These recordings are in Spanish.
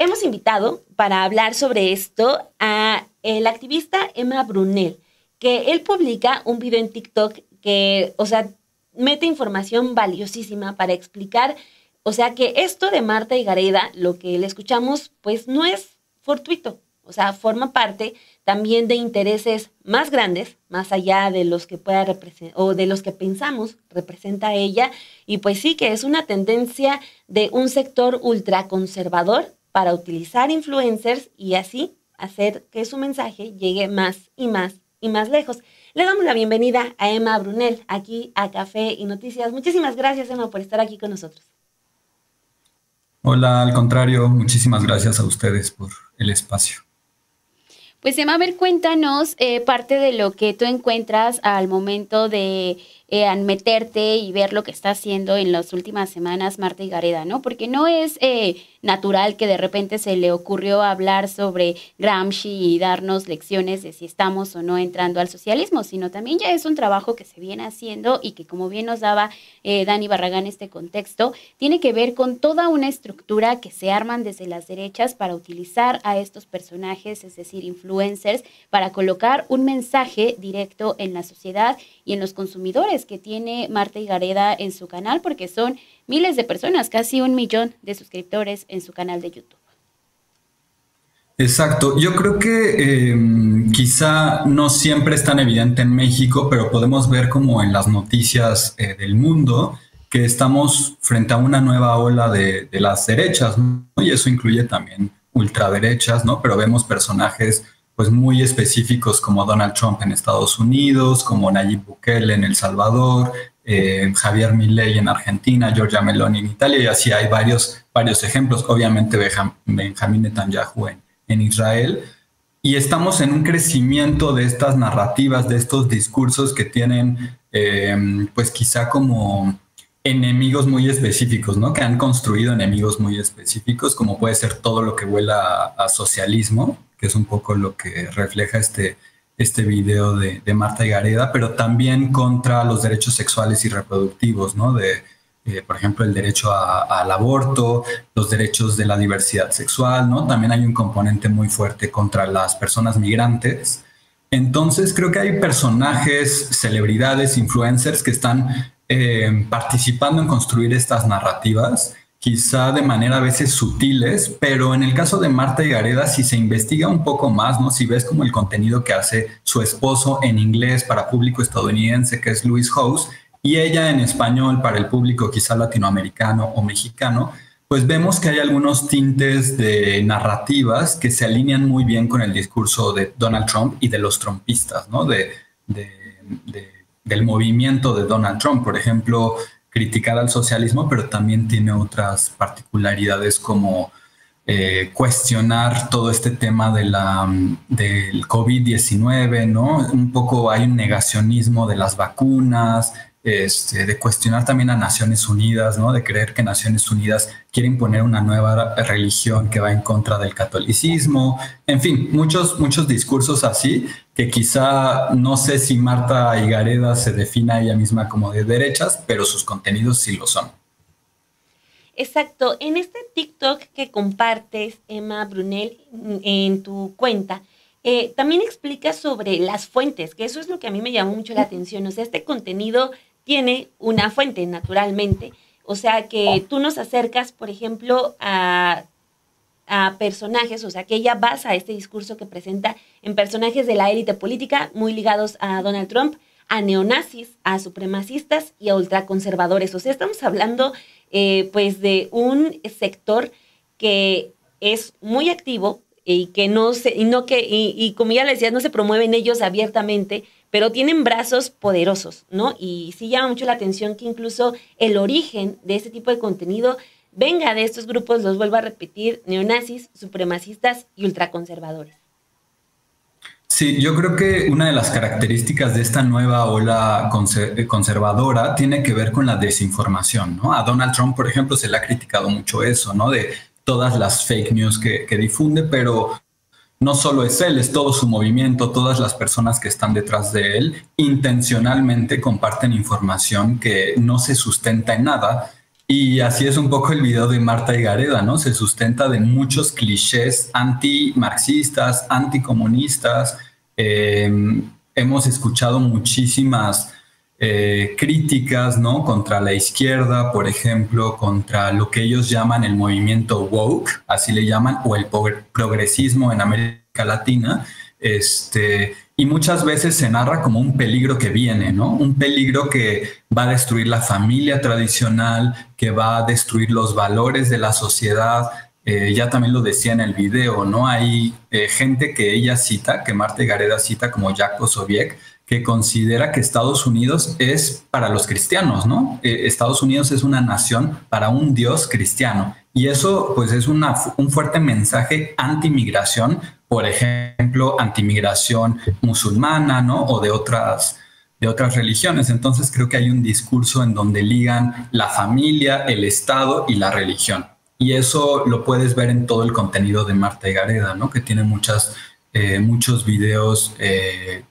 hemos invitado para hablar sobre esto a el activista Emma Brunel, que él publica un video en TikTok que, o sea, mete información valiosísima para explicar, o sea, que esto de Marta Higareda, lo que le escuchamos, pues no es fortuito, o sea, forma parte también de intereses más grandes, más allá de los que pueda representar o de los que pensamos representa ella, y pues sí que es una tendencia de un sector ultraconservador para utilizar influencers y así hacer que su mensaje llegue más y más y más lejos. Le damos la bienvenida a Emma Brunel aquí a Café y Noticias. Muchísimas gracias, Emma, por estar aquí con nosotros. Hola, al contrario, muchísimas gracias a ustedes por el espacio. Pues Emma, a ver, cuéntanos parte de lo que tú encuentras al momento de meterte y ver lo que está haciendo en las últimas semanas Marta Higareda, ¿no? Porque no es natural que de repente se le ocurrió hablar sobre Gramsci y darnos lecciones de si estamos o no entrando al socialismo, sino también ya es un trabajo que se viene haciendo y que, como bien nos daba Dani Barragán este contexto, tiene que ver con toda una estructura que se arman desde las derechas para utilizar a estos personajes, es decir, influencers, para colocar un mensaje directo en la sociedad y en los consumidores que tiene Marta Higareda en su canal, porque son miles de personas, casi 1 millón de suscriptores en su canal de YouTube. Exacto, yo creo que quizá no siempre es tan evidente en México, pero podemos ver como en las noticias del mundo que estamos frente a una nueva ola de las derechas, ¿no? Y eso incluye también ultraderechas, ¿no? Pero vemos personajes pues muy específicos como Donald Trump en Estados Unidos, como Nayib Bukele en El Salvador, Javier Milei en Argentina, Giorgia Meloni en Italia, y así hay varios ejemplos. Obviamente Benjamín Netanyahu en Israel. Y estamos en un crecimiento de estas narrativas, de estos discursos que tienen, pues quizá como enemigos muy específicos, ¿no? Que han construido enemigos muy específicos, como puede ser todo lo que huela a socialismo, que es un poco lo que refleja este video de Marta Higareda, pero también contra los derechos sexuales y reproductivos, ¿no? Por ejemplo, el derecho al aborto, los derechos de la diversidad sexual, ¿no? También hay un componente muy fuerte contra las personas migrantes. Entonces, creo que hay personajes, celebridades, influencers que están participando en construir estas narrativas, quizá de manera a veces sutiles, pero en el caso de Marta Higareda, si se investiga un poco más, ¿no? Si ves como el contenido que hace su esposo en inglés para público estadounidense, que es Luis House, y ella en español para el público quizá latinoamericano o mexicano, pues vemos que hay algunos tintes de narrativas que se alinean muy bien con el discurso de Donald Trump y de los trumpistas, ¿no? Del movimiento de Donald Trump, por ejemplo, criticar al socialismo, pero también tiene otras particularidades como cuestionar todo este tema del COVID-19, ¿no? Un poco hay un negacionismo de las vacunas, de cuestionar también a Naciones Unidas, ¿no? De creer que Naciones Unidas quiere imponer una nueva religión que va en contra del catolicismo. En fin, muchos discursos así que quizá no sé si Marta Higareda se defina ella misma como de derechas, pero sus contenidos sí lo son. Exacto. En este TikTok que compartes, Emma Brunel, en tu cuenta, también explicas sobre las fuentes, que eso es lo que a mí me llamó mucho la atención. O sea, este contenido tiene una fuente, naturalmente. O sea, que tú nos acercas, por ejemplo, a personajes, o sea, que ella basa este discurso que presenta en personajes de la élite política muy ligados a Donald Trump, a neonazis, a supremacistas y a ultraconservadores. O sea, estamos hablando pues de un sector que es muy activo y que y como ya les decía, no se promueven ellos abiertamente, pero tienen brazos poderosos, ¿no? Y sí llama mucho la atención que incluso el origen de este tipo de contenido venga de estos grupos, los vuelvo a repetir, neonazis, supremacistas y ultraconservadores. Sí, yo creo que una de las características de esta nueva ola conservadora tiene que ver con la desinformación, ¿no? A Donald Trump, por ejemplo, se le ha criticado mucho eso, ¿no? De todas las fake news que difunde, pero no solo es él, es todo su movimiento, todas las personas que están detrás de él intencionalmente comparten información que no se sustenta en nada Y así es un poco el video de Marta Higareda, ¿no? Se sustenta de muchos clichés anti-marxistas, anticomunistas. Hemos escuchado muchísimas críticas, ¿no? Contra la izquierda, por ejemplo, contra lo que ellos llaman el movimiento woke, así le llaman, o el progresismo en América Latina. Y muchas veces se narra como un peligro que viene, ¿no? Un peligro que va a destruir la familia tradicional, que va a destruir los valores de la sociedad. Ya también lo decía en el video, ¿no? Hay gente que ella cita, que Marta Higareda cita como Jacques Posobiec, que considera que Estados Unidos es para los cristianos, ¿no? Estados Unidos es una nación para un Dios cristiano. Y eso, pues, es un fuerte mensaje anti-migración, por ejemplo, antimigración musulmana, ¿no? O de otras religiones. Entonces creo que hay un discurso en donde ligan la familia, el Estado y la religión. Y eso lo puedes ver en todo el contenido de Marta Higareda, ¿no? Que tiene muchos videos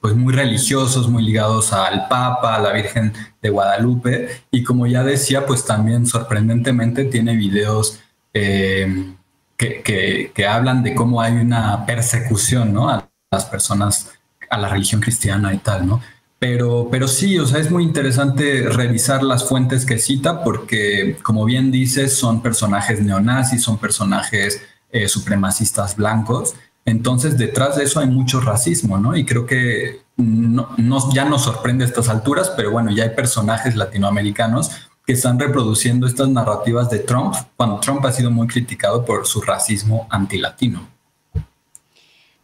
pues muy religiosos, muy ligados al Papa, a la Virgen de Guadalupe. Y como ya decía, pues también sorprendentemente tiene videos que hablan de cómo hay una persecución, ¿no? A las personas, a la religión cristiana y tal, ¿no? Pero sí, o sea, es muy interesante revisar las fuentes que cita porque, como bien dices, son personajes neonazis, son personajes supremacistas blancos. Entonces, detrás de eso hay mucho racismo, ¿no? Y creo que ya nos sorprende a estas alturas, pero bueno, ya hay personajes latinoamericanos que están reproduciendo estas narrativas de Trump, cuando Trump ha sido muy criticado por su racismo antilatino.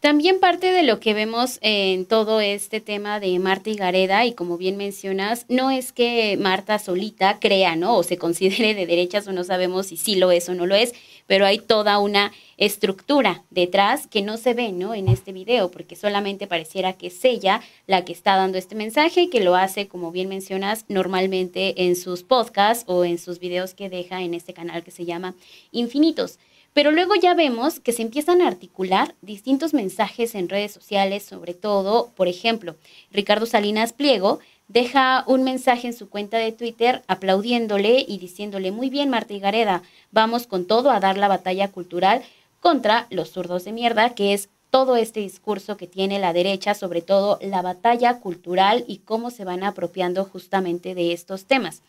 También parte de lo que vemos en todo este tema de Marta Higareda, y como bien mencionas, no es que Marta solita crea, ¿no? O se considere de derechas, o no sabemos si sí lo es o no lo es, pero hay toda una estructura detrás que no se ve, ¿no? En este video, porque solamente pareciera que es ella la que está dando este mensaje y que lo hace, como bien mencionas, normalmente en sus podcasts o en sus videos que deja en este canal que se llama Infinitos. Pero luego ya vemos que se empiezan a articular distintos mensajes en redes sociales, sobre todo, por ejemplo, Ricardo Salinas Pliego deja un mensaje en su cuenta de Twitter aplaudiéndole y diciéndole: muy bien, Marta Higareda, vamos con todo a dar la batalla cultural contra los zurdos de mierda, que es todo este discurso que tiene la derecha, sobre todo la batalla cultural y cómo se van apropiando justamente de estos temas.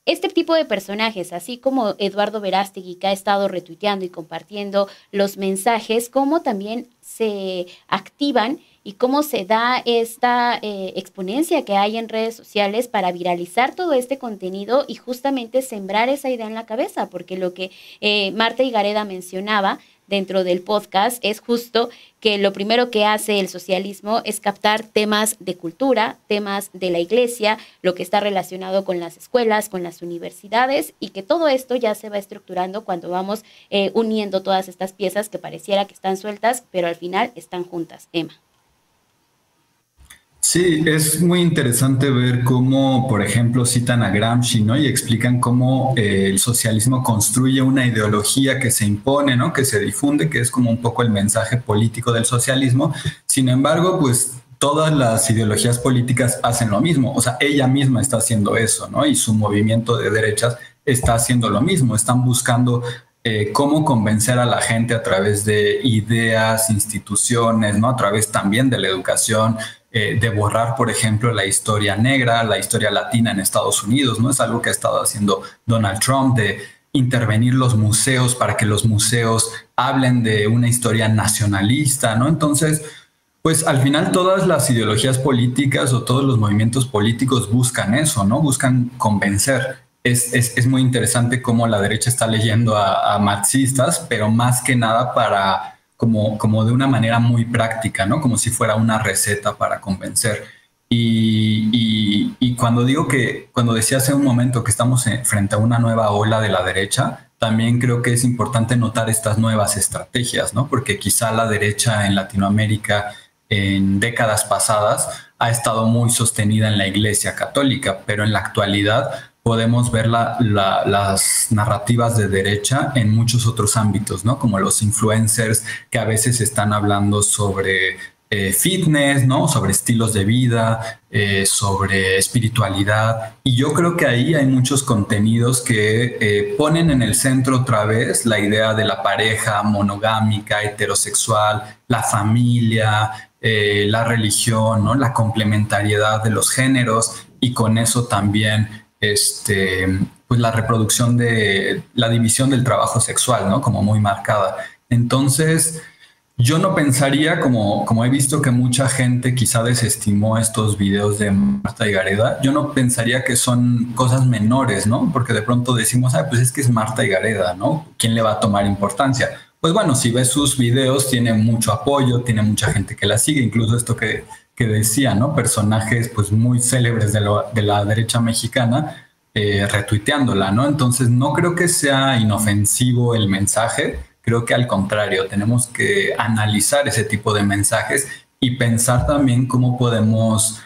Este tipo de personajes, así como Eduardo Verástegui, que ha estado retuiteando y compartiendo los mensajes, cómo también se activan y cómo se da esta exponencia que hay en redes sociales para viralizar todo este contenido y justamente sembrar esa idea en la cabeza, porque lo que Marta Higareda mencionaba dentro del podcast es justo que lo primero que hace el socialismo es captar temas de cultura, temas de la iglesia, lo que está relacionado con las escuelas, con las universidades, y que todo esto ya se va estructurando cuando vamos uniendo todas estas piezas que pareciera que están sueltas, pero al final están juntas. Emma. Sí, es muy interesante ver cómo, por ejemplo, citan a Gramsci, ¿no? Y explican cómo el socialismo construye una ideología que se impone, ¿no? Que se difunde, que es como un poco el mensaje político del socialismo. Sin embargo, pues todas las ideologías políticas hacen lo mismo. O sea, ella misma está haciendo eso, ¿no? Y su movimiento de derechas está haciendo lo mismo. Están buscando cómo convencer a la gente a través de ideas, instituciones, ¿no? A través también de la educación, de borrar, por ejemplo, la historia negra, la historia latina en Estados Unidos, ¿no? Es algo que ha estado haciendo Donald Trump, de intervenir los museos para que los museos hablen de una historia nacionalista, ¿no? Entonces, pues al final todas las ideologías políticas o todos los movimientos políticos buscan eso, ¿no? Buscan convencer. Es muy interesante cómo la derecha está leyendo a marxistas, pero más que nada para como de una manera muy práctica, ¿no? Como si fuera una receta para convencer. Y cuando decía hace un momento que estamos frente a una nueva ola de la derecha, también creo que es importante notar estas nuevas estrategias, ¿no? Porque quizá la derecha en Latinoamérica en décadas pasadas ha estado muy sostenida en la Iglesia Católica, pero en la actualidad podemos ver las narrativas de derecha en muchos otros ámbitos, ¿no? Como los influencers que a veces están hablando sobre fitness, ¿no? Sobre estilos de vida, sobre espiritualidad. Y yo creo que ahí hay muchos contenidos que ponen en el centro otra vez la idea de la pareja monogámica, heterosexual, la familia, la religión, ¿no? La complementariedad de los géneros y con eso también pues la reproducción de la división del trabajo sexual, ¿no? Como muy marcada. Entonces, yo no pensaría, como he visto que mucha gente quizá desestimó estos videos de Marta y Gareda, yo no pensaría que son cosas menores, ¿no? Porque de pronto decimos, pues es que es Marta y Gareda, ¿no? ¿Quién le va a tomar importancia? Pues bueno, si ves sus videos, tiene mucho apoyo, tiene mucha gente que la sigue, incluso esto que decía, ¿no? Personajes pues muy célebres de la derecha mexicana retuiteándola, ¿no? Entonces no creo que sea inofensivo el mensaje. Creo que al contrario, tenemos que analizar ese tipo de mensajes y pensar también cómo podemos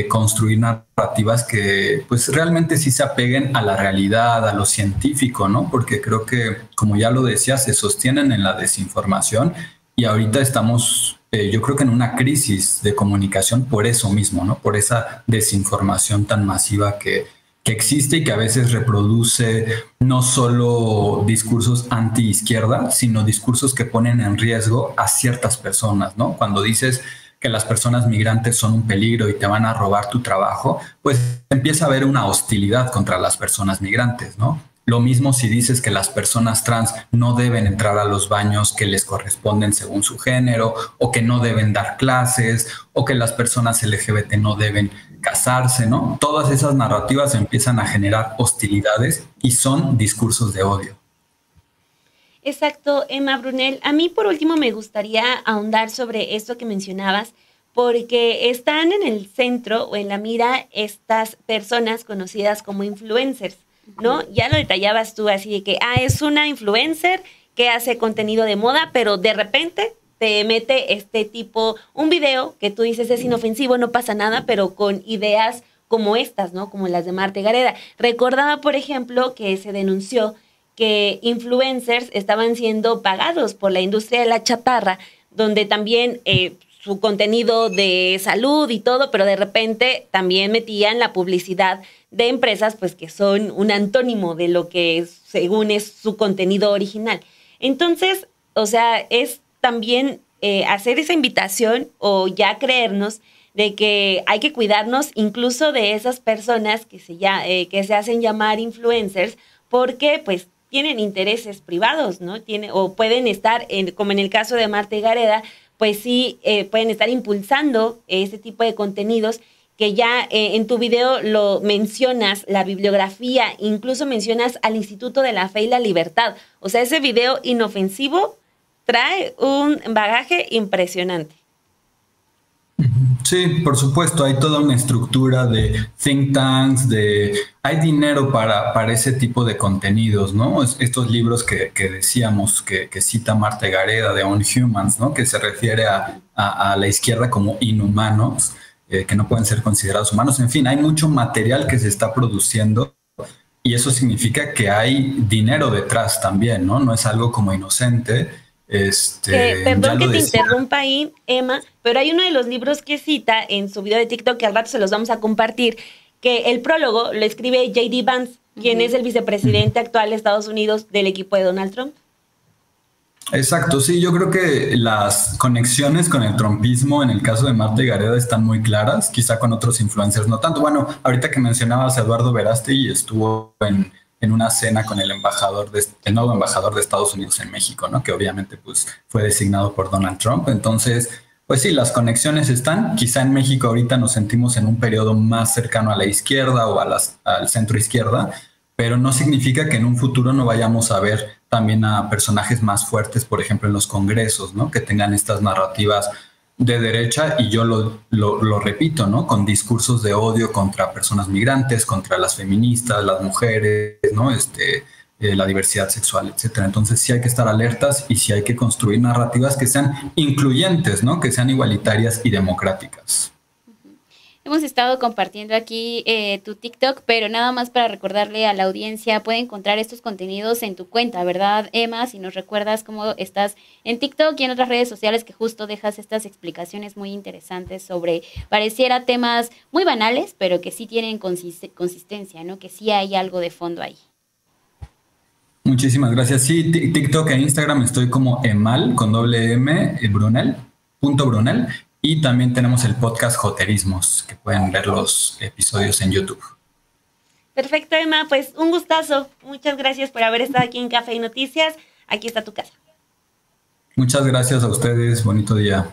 construir narrativas que pues realmente sí se apeguen a la realidad, a lo científico, ¿no? Porque creo que, como ya lo decía, se sostienen en la desinformación y ahorita estamos, yo creo que en una crisis de comunicación por eso mismo, ¿no? Por esa desinformación tan masiva que existe y que a veces reproduce no solo discursos anti-izquierda, sino discursos que ponen en riesgo a ciertas personas, ¿no? Cuando dices que las personas migrantes son un peligro y te van a robar tu trabajo, pues empieza a haber una hostilidad contra las personas migrantes, ¿no? Lo mismo si dices que las personas trans no deben entrar a los baños que les corresponden según su género, o que no deben dar clases, o que las personas LGBT no deben casarse, ¿no? Todas esas narrativas empiezan a generar hostilidades y son discursos de odio. Exacto, Emma Brunel. A mí por último me gustaría ahondar sobre esto que mencionabas, porque están en el centro o en la mira estas personas conocidas como influencers, ¿no? Ya lo detallabas tú así de que, es una influencer que hace contenido de moda, pero de repente te mete un video que tú dices es inofensivo, no pasa nada, pero con ideas como estas, ¿no? Como las de Marta y Gareda. Recordaba, por ejemplo, que se denunció que influencers estaban siendo pagados por la industria de la chatarra, donde también su contenido de salud y todo, pero de repente también metían la publicidad de empresas pues que son un antónimo de lo que según es su contenido original. Entonces, o sea, es también hacer esa invitación o ya creernos de que hay que cuidarnos incluso de esas personas que se hacen llamar influencers porque pues tienen intereses privados, ¿no? O pueden estar, como en el caso de Marta y Gareda, pues sí, pueden estar impulsando ese tipo de contenidos que ya en tu video lo mencionas, la bibliografía, incluso mencionas al Instituto de la Fe y la Libertad. O sea, ese video inofensivo trae un bagaje impresionante. Sí, por supuesto, hay toda una estructura de think tanks, hay dinero para ese tipo de contenidos, ¿no? Estos libros que decíamos, que cita Marta y Gareda de On Humans, ¿no? Que se refiere a la izquierda como inhumanos, que no pueden ser considerados humanos. En fin, hay mucho material que se está produciendo y eso significa que hay dinero detrás también, ¿no? No es algo como inocente. Perdón que te interrumpa ahí, Emma, pero hay uno de los libros que cita en su video de TikTok, que al rato se los vamos a compartir, que el prólogo lo escribe J.D. Vance, quien es el vicepresidente actual de Estados Unidos del equipo de Donald Trump. Exacto, sí, yo creo que las conexiones con el trumpismo en el caso de Marta y Gareda están muy claras, quizá con otros influencers no tanto. Bueno, ahorita que mencionabas a Eduardo Verástegui, estuvo en una cena con el nuevo embajador de Estados Unidos en México, ¿no? Que obviamente pues fue designado por Donald Trump. Entonces, pues sí, las conexiones están. Quizá en México ahorita nos sentimos en un periodo más cercano a la izquierda o al centro izquierda, pero no significa que en un futuro no vayamos a ver también a personajes más fuertes, por ejemplo, en los congresos, ¿no? Que tengan estas narrativas de derecha, y yo lo repito, ¿no? Con discursos de odio contra personas migrantes, contra las feministas, las mujeres, ¿no? La diversidad sexual, etcétera. Entonces sí hay que estar alertas y sí hay que construir narrativas que sean incluyentes, ¿no? Que sean igualitarias y democráticas. hemos estado compartiendo aquí tu TikTok, pero nada más para recordarle a la audiencia, puede encontrar estos contenidos en tu cuenta, ¿verdad, Emma? Si nos recuerdas cómo estás en TikTok y en otras redes sociales que justo dejas estas explicaciones muy interesantes sobre, pareciera temas muy banales, pero que sí tienen consistencia, ¿no? Que sí hay algo de fondo ahí. Muchísimas gracias. Sí, TikTok e Instagram estoy como Emal con doble M, Brunel, punto Brunel. Y también tenemos el podcast Joterismos, que pueden ver los episodios en YouTube. Perfecto, Emma. Pues un gustazo. Muchas gracias por haber estado aquí en Café y Noticias. Aquí está tu casa. Muchas gracias a ustedes. Bonito día.